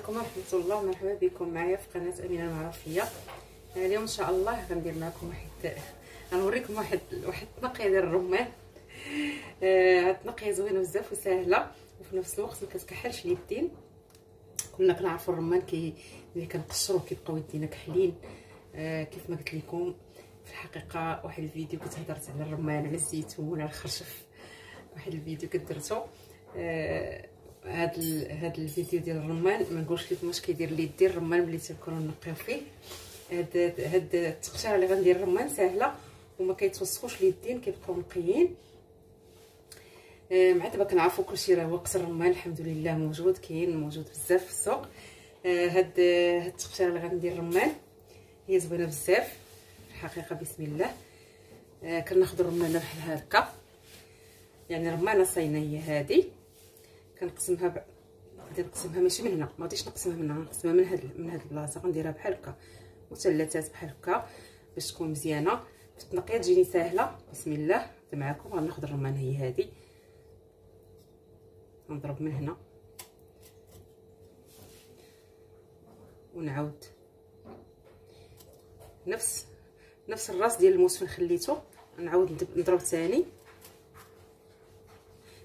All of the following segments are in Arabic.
عليكم ورحمه الله. مرحبا بكم معايا في قناه امينه المعرفيه. اليوم ان شاء الله غندير معكم غنوريكم واحد التنقيه ديال الرمان. هاد التنقيه زوينه بزاف وسهله وفي نفس الوقت ما كتكحلش اليدين. كنا كنعرفوا الرمان ملي كنقشروه كيبقاو يدينا كحلين. كيف ما قلت لكم في الحقيقه واحد الفيديو كنت هضرت على الرمان، على الزيتون، على الخرشف. واحد الفيديو كنت درتو. هاد الفيديو ديال الرمان ما نقولش لكم واش كيدير ليدي الرمان ملي تنكونوا نقيو فيه. هاد التقشيره اللي غندير الرمان سهله وما كيتوسخوش اليدين، كيبقاو نقيين. مع دابا كنعرفوا كلشي راه وقت الرمان الحمد لله موجود بزاف في السوق. هاد التقشيره اللي غندير الرمان هي زوينه بزاف الحقيقه. بسم الله. كناخذ الرمانه بحال هكا، يعني رمانه صينيه هذه كنقسمها غادي نقسمها ماشي من هنا، ما غاديش نقسمها من هنا، نقسمها من هاد البلاصه. غنديرها بحال هكا مثلثات بحال هكا باش تكون مزيانه في التنقيه تجيني ساهله. بسم الله. معكم غناخذ الرمانه هي هذه، نضرب من هنا ونعاود نفس الراس ديال الموس فين خليته، نعاود نضرب ثاني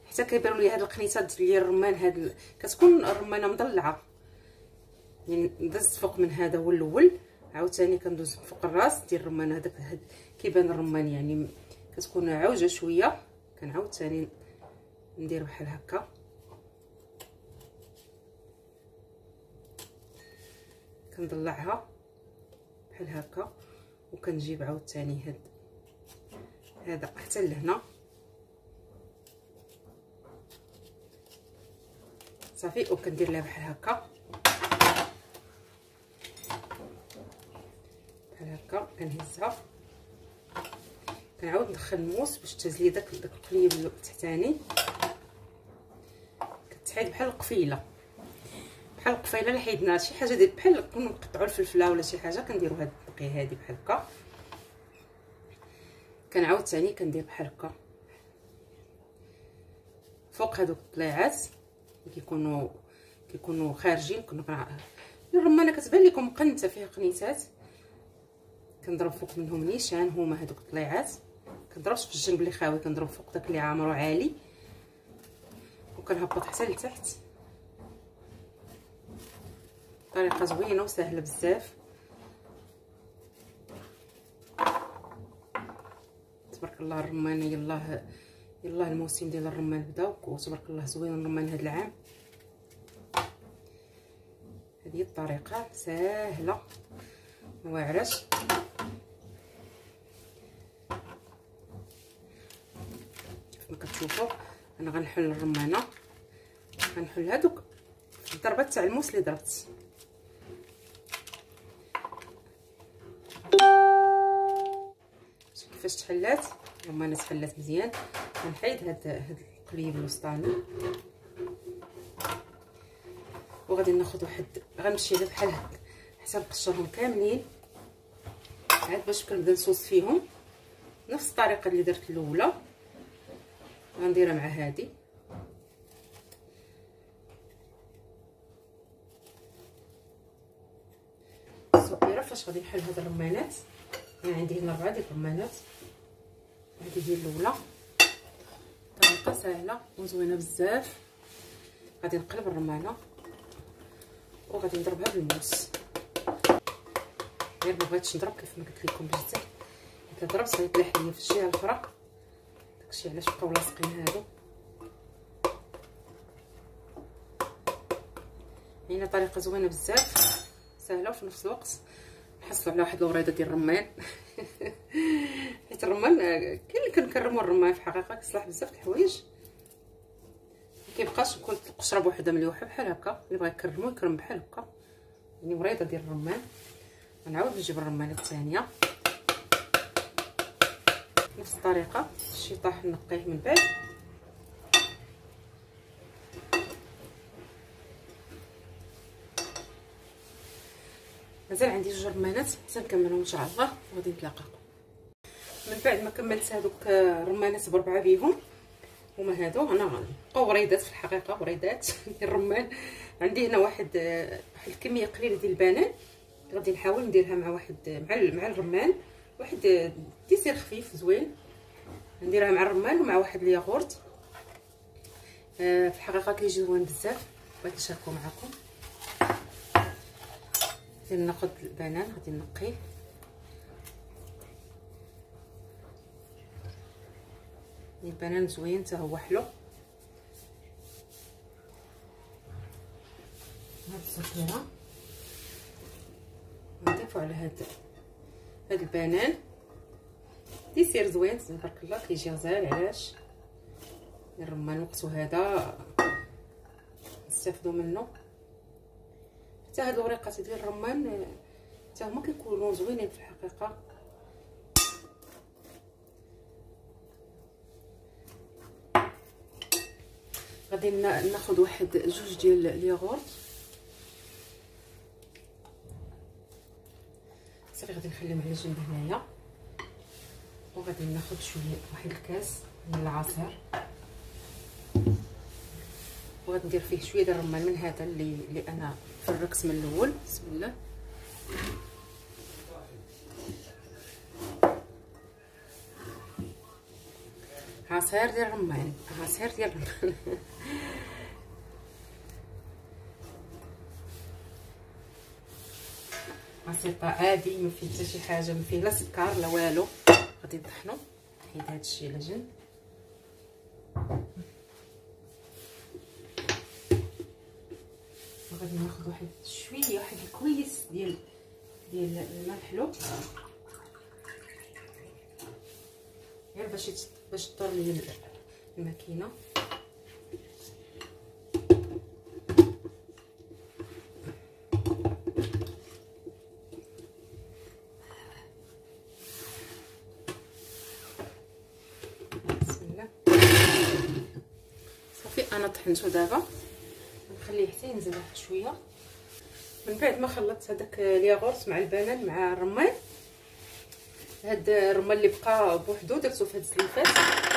حتى كيبانوا لي هاد القنيطات ديال الرمان. هاد كتكون الرمانه مضلعه، يعني دزت فوق من هذا هو الاول، عاوتاني كندوز فوق الراس ديال الرمان. هذاك كيبان الرمان يعني كتكون عوجه شويه، كنعاود ثاني ندير بحال هكا. كنضلعها بحال هكا وكنجيب عاوتاني هذا حتى لهنا صافي، وكندير لها بحال هكا كنهزها. كنعاود ندخل الموس باش تهزلي داك القليب التحتاني. كتحيد بحال القفيله اللي حيدنا شي حاجه ديال بحال كنا نقطعوا الفلفله ولا شي حاجه، كنديروا هاد التنقيه هذه بحال هكا. كنعاود ثاني كندير بحال هكا فوق هذوك الطليعات اللي كيكونوا خارجين. الرمانه كتبان لكم مقنته فيها قنيتات، كنضرب فوق منهم نيشان هما هذوك الطليعات. كنضربش في الجنب اللي خاوي، كنضرب فوق داك اللي عامر وعالي وكنهبط حتى لتحت. طريقه زوينه وسهله بزاف. تبارك الله الرمان، يلاه الموسم ديال الرمان بدا وتبارك الله زوين الرمان هذا العام. هذه الطريقه سهله واعرش. كما كتشوفوا انا غنحل الرمانه، غنحل هذوك الضربه تاع الموس اللي ضربت. كيفاش تحلات الرمانه؟ تحلات مزيان. غنحيد هاد القليب الوسطاني وغادي ناخذ غنمشي بحال هكا حتى نقشرهم كاملين عاد باش كنبدا نصوص فيهم نفس الطريقه اللي درت الاولى. غنديرها مع هذه الصغيره. فاش غادي نحل هاد الرمانات، يعني عندي هنا 4 ديال الرمانات، هذه هي الاولى. طريقه سهله وزوينه بزاف. غادي نقلب الرمانه وغادي نضربها بالموس. غير ما بغيتش نضرب كيف ما قلت لكم بزاف، كنضرب صايب لي في الجهه الاخرى. داكشي علاش بقاو لاصقين هادو. هنا طريقه زوينه بزاف سهله وفي نفس الوقت نحصلوا على واحد الوريده ديال الرمان. حيت الرمان كاين اللي كنكرموا الرمان في الحقيقه كيصلح بزاف د الحوايج، مكيبقاش نكون القشره بوحدها مليوحه بحال هكا. اللي بغا يكرمو يكرم بحال هكا، يعني وريده ديال الرمان. غنعاود نجيب الرمانه الثانيه نفس الطريقه. شي طاح نقيه من بعد. مازال عندي 2 رمانات حتى نكملهم ان شاء الله وغادي نتلاقاكم. من بعد ما كملت هذوك الرمانات ب4 بيهم هما هادو. انا بقاو وريدات في الحقيقه، وريدات ديال الرمان عندي هنا واحد الكميه قليله ديال البنان، غادي نحاول نديرها مع واحد مع الرمان، واحد ديسير خفيف زوين، نديرها مع الرمان ومع واحد الياغورت. في الحقيقه كيجي زوين بزاف، بغيت نشاركو معكم. ناخذ البنان غادي نقيه، البنان زوين حتى هو حلو. هاد الصفيره نضيفو على هاد البنان، ديسير زوين تبارك الله، كيجي غزال. علاش الرمان وقتو هذا نستافدو منه. حتى هاد الوريقات ديال الرمان حتى هما كيكونوا زوينين في الحقيقه. غادي ناخذ واحد جوج ديال الياغورت صافي، غادي نخليهم على جنب هنايا. وغادي ناخذ شويه واحد الكاس من العصير، وغادي ندير فيه شويه ديال الرمان من هذا اللي انا فركت من الاول. بسم الله. عصير ديال الرمان، عصير ديال الرمان. بسيطه عادي، ما فيه حتى شي حاجه، ما فيه لا سكر لا والو. غادي نطحنو، نحيد هذا الشيء على جنب. وغادي ناخذ واحد شويه، واحد الكويس ديال الماء الحلو، غير باش تطر لي الماكينه. صافي انا طحنتو دابا، نخليه حتى ينزل واحد شويه. من بعد ما خلطت هذاك الياغورت مع البنان مع الرمان، هاد الرمان اللي بقى بوحدو درتو في هاد السليفات.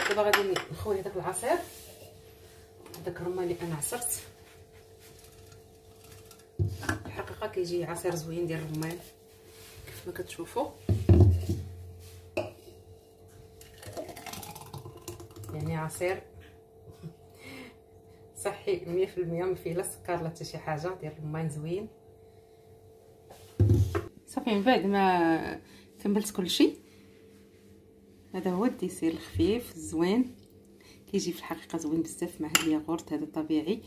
دابا غادي نخوي هذاك العصير، هذاك الرمان اللي انا عصرت. الحقيقه كيجي عصير زوين ديال الرمان كيف ما كتشوفوا، يعني عصير صحي 100%، ما فيه لا سكر لا حتى شي حاجه، ديال الرمان زوين. صافي من بعد ما كملت كلشي، هذا هو الديسير الخفيف الزوين. كيجي في الحقيقه زوين بزاف مع هاد الياغورت هذا طبيعي،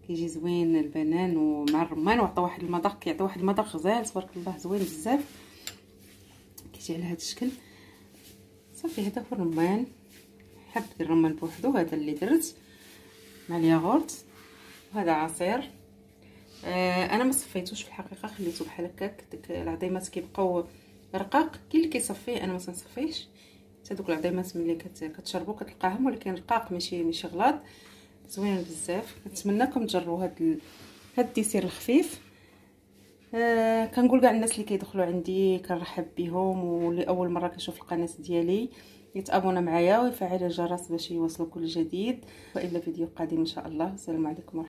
كيجي زوين البنان ومع الرمان، وعطى واحد المذاق، كيعطي واحد المذاق غزال تبارك الله، زوين بزاف. كيجي على هذا الشكل. صافي هذا هو الرمان، حب الرمان بوحدو، هذا اللي درت مع الياغورت، وهذا عصير. انا ما صفيتوش في الحقيقه، خليته بحال هكاك. ديك العظيمات كيبقاو رقاق، كاين اللي كيصفيه، انا ما تنصفيش. حتى دوك العظيمات ملي كتشربوا كتلقاهم، ولكن رقاق ماشي غلاط، زوين بزاف. كنتمنىكم تجربوا هاد الديسير الخفيف. كنقول كاع الناس اللي كيدخلوا عندي كنرحب بهم، واللي اول مره كيشوف القناه ديالي يتابونا معايا ويفعل الجرس باش يوصلوا كل جديد. والى فيديو قادم ان شاء الله. السلام عليكم.